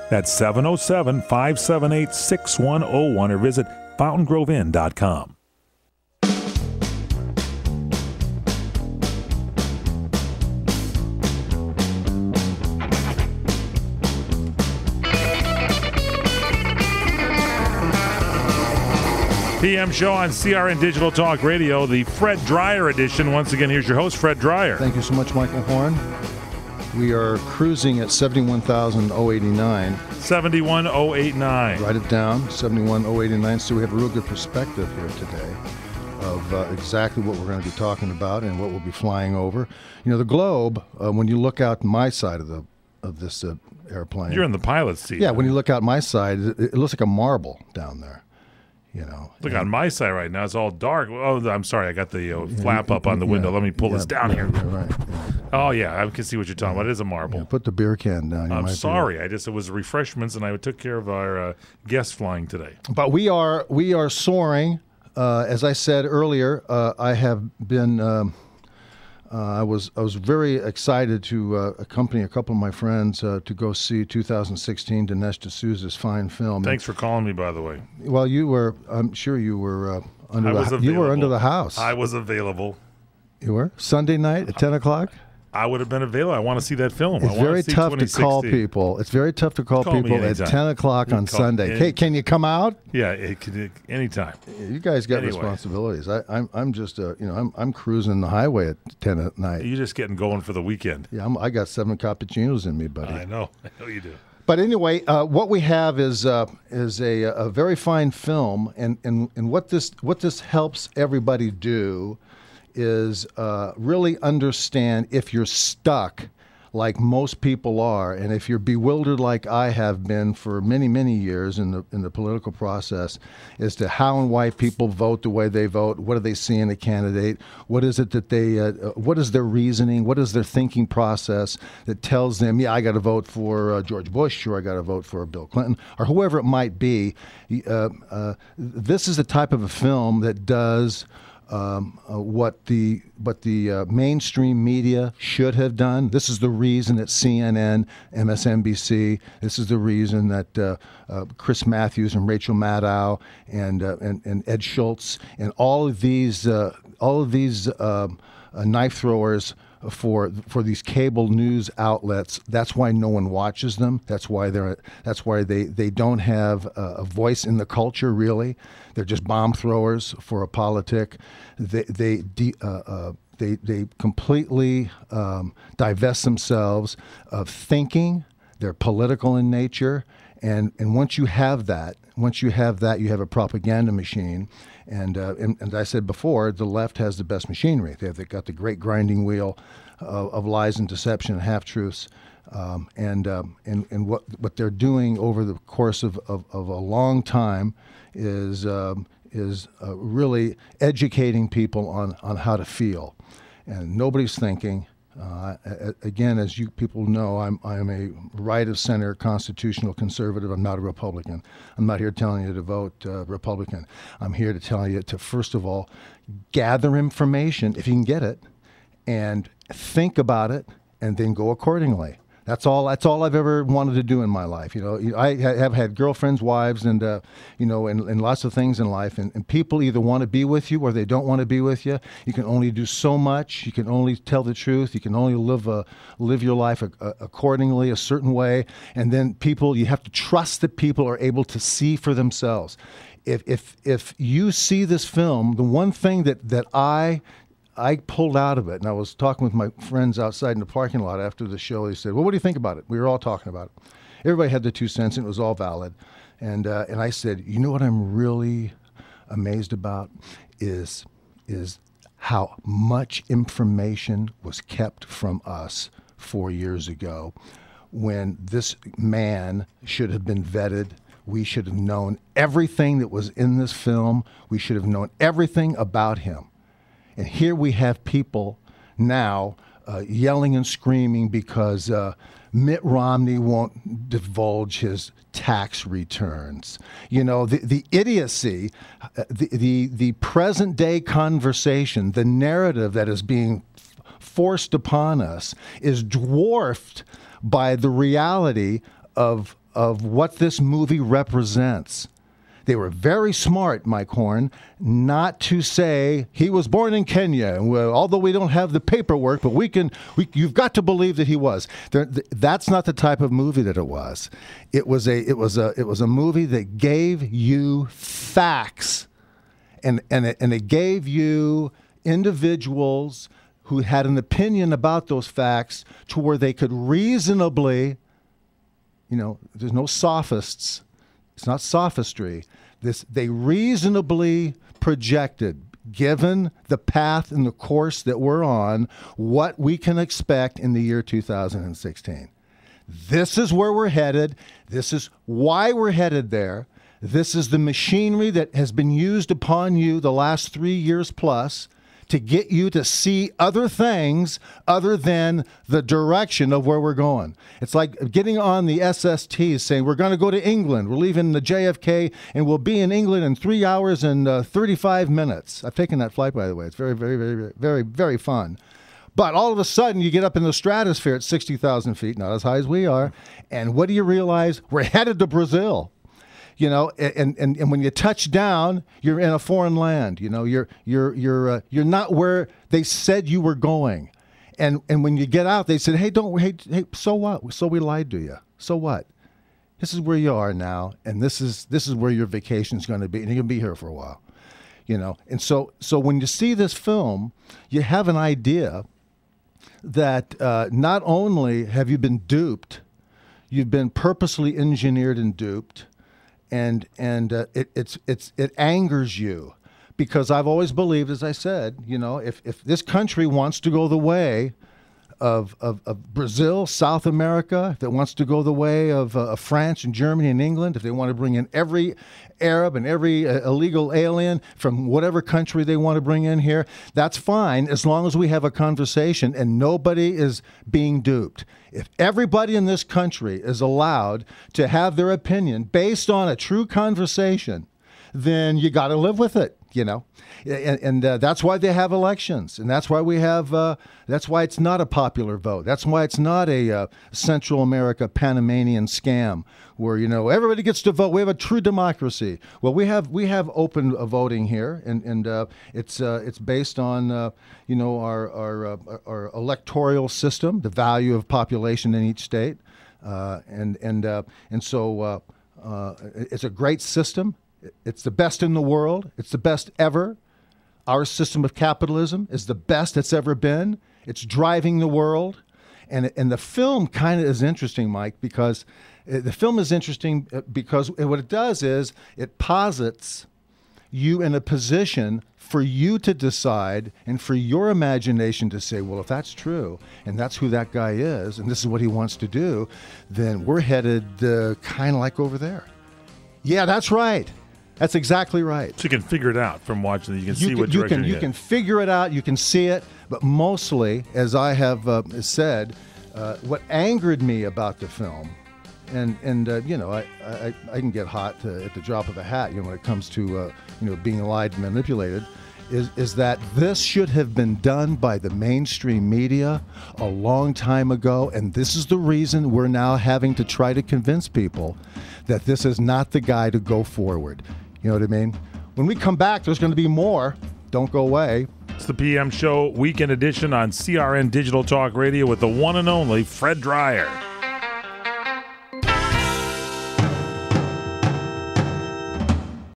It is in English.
That's 707-578-6101 or visit fountaingroveinns.com. PM show on CRN Digital Talk Radio, the Fred Dreyer edition. Once again, here's your host, Fred Dreyer. Thank you so much, Michael Horn. We are cruising at 71,089. 71,089. Write it down, 71,089. So we have a real good perspective here today of exactly what we're going to be talking about and what we'll be flying over. You know, the globe, when you look out my side of this airplane. You're in the pilot's seat. Yeah, when you look out my side, it looks like a marble down there. You know, look on my side right now; it's all dark. Oh, I'm sorry, I got the flap up on the window. Let me pull this down here. Right. Oh yeah, I can see what you're talking about. It is a marble. Yeah, put the beer can down. I'm sorry. It was refreshments, and I took care of our guests flying today. But we are soaring. As I said earlier, I have been. I was very excited to accompany a couple of my friends to go see 2016 Dinesh D'Souza's fine film. Thanks for calling me, by the way. Well, I'm sure you were you were under the house. I was available. You were? Sunday night at 10 o'clock? I would have been available. I want to see that film. It's very tough to call people. It's very tough to call people at 10 o'clock on Sunday. Hey, can you come out? Yeah, anytime. You guys got responsibilities. I'm just I'm cruising the highway at 10 at night. You're just getting going for the weekend. Yeah, I got 7 cappuccinos in me, buddy. I know you do. But anyway, what we have is a very fine film, and what this helps everybody do is really understand if you're stuck like most people are, and if you're bewildered like I have been for many, many years in the political process, as to how and why people vote the way they vote. What do they see in a candidate? What is it that they? What is their reasoning? What is their thinking process that tells them, yeah, I got to vote for George Bush, or I got to vote for Bill Clinton, or whoever it might be? This is the type of a film that does what the mainstream media should have done. This is the reason that CNN, MSNBC, this is the reason that Chris Matthews and Rachel Maddow and Ed Schultz and all of these knife throwers for these cable news outlets. That's why no one watches them. That's why they don't have a voice in the culture, really. They're just bomb throwers for a politic. They completely divest themselves of thinking. They're political in nature, and once you have that, you have a propaganda machine. And I said before, the left has the best machinery. They've got the great grinding wheel of lies and deception and half-truths. And what they're doing over the course of a long time is really educating people on how to feel. And nobody's thinking. Again, as you people know, I'm a right-of-center constitutional conservative. I'm not a Republican. I'm not here telling you to vote Republican. I'm here to tell you to, first of all, gather information, if you can get it, and think about it, and then go accordingly. That's all I've ever wanted to do in my life. You know, I have had girlfriends, wives, and and lots of things in life. And people either want to be with you or they don't want to be with you. You can only do so much. You can only tell the truth. You can only live your life accordingly, a certain way. And then you have to trust that people are able to see for themselves. If you see this film, the one thing that I pulled out of it, and I was talking with my friends outside in the parking lot after the show. They said, well, what do you think about it? We were all talking about it. Everybody had their 2 cents, and it was all valid. And I said, you know what I'm really amazed about is how much information was kept from us 4 years ago when this man should have been vetted. We should have known everything that was in this film. We should have known everything about him. And here we have people now yelling and screaming because Mitt Romney won't divulge his tax returns. You know, the idiocy, the present day conversation, the narrative that is being forced upon us is dwarfed by the reality of of what this movie represents. They were very smart, Mike Horn, not to say he was born in Kenya. And although we don't have the paperwork, but you've got to believe that he was. That's not the type of movie that it was. It was a movie that gave you facts, and it gave you individuals who had an opinion about those facts to where they could reasonably, there's no sophists. It's not sophistry. They reasonably projected, given the path and the course that we're on, what we can expect in the year 2016. This is where we're headed. This is why we're headed there. This is the machinery that has been used upon you the last 3 years plus to get you to see other things other than the direction of where we're going. It's like getting on the SST saying, we're going to go to England. We're leaving the JFK, and we'll be in England in 3 hours and 35 minutes. I've taken that flight, by the way. It's very, very, very, very, very fun. But all of a sudden, you get up in the stratosphere at 60,000 feet, not as high as we are, and what do you realize? We're headed to Brazil. And when you touch down, you're in a foreign land. You're not where they said you were going. And when you get out, they said, hey, so what? So we lied to you. So what? This is where you are now, and this is where your vacation's going to be, and you're going to be here for a while. And so when you see this film, you have an idea that not only have you been duped, you've been purposely engineered and duped. And it angers you, because I've always believed, as I said, if this country wants to go the way of Brazil, South America, if it wants to go the way of France and Germany and England, if they want to bring in every Arab and every illegal alien from whatever country they want to bring in here, that's fine, as long as we have a conversation and nobody is being duped. If everybody in this country is allowed to have their opinion based on a true conversation, then you got to live with it, And that's why they have elections, and that's why that's why it's not a popular vote. That's why it's not a Central America Panamanian scam where everybody gets to vote. We have a true democracy. Well, we have open voting here, and it's based on our electoral system, the value of population in each state, and so it's a great system. It's the best in the world. It's the best ever. Our system of capitalism is the best it's ever been. It's driving the world. And the film kind of is interesting, Mike, because the film is interesting because what it does is it posits you in a position for you to decide and for your imagination to say, well, if that's true and that's who that guy is and this is what he wants to do, then we're headed kind of like over there. Yeah, that's right. That's exactly right. So you can figure it out from watching it. You can see what direction you can figure it out. You can see it. But mostly, as I have said, what angered me about the film, and I can get hot at the drop of a hat, when it comes to being lied and manipulated, is that this should have been done by the mainstream media a long time ago, and this is the reason we're now having to try to convince people that this is not the guy to go forward. You know what I mean? When we come back, there's going to be more. Don't go away. It's the PM Show Weekend Edition on CRN Digital Talk Radio with the one and only Fred Dreyer.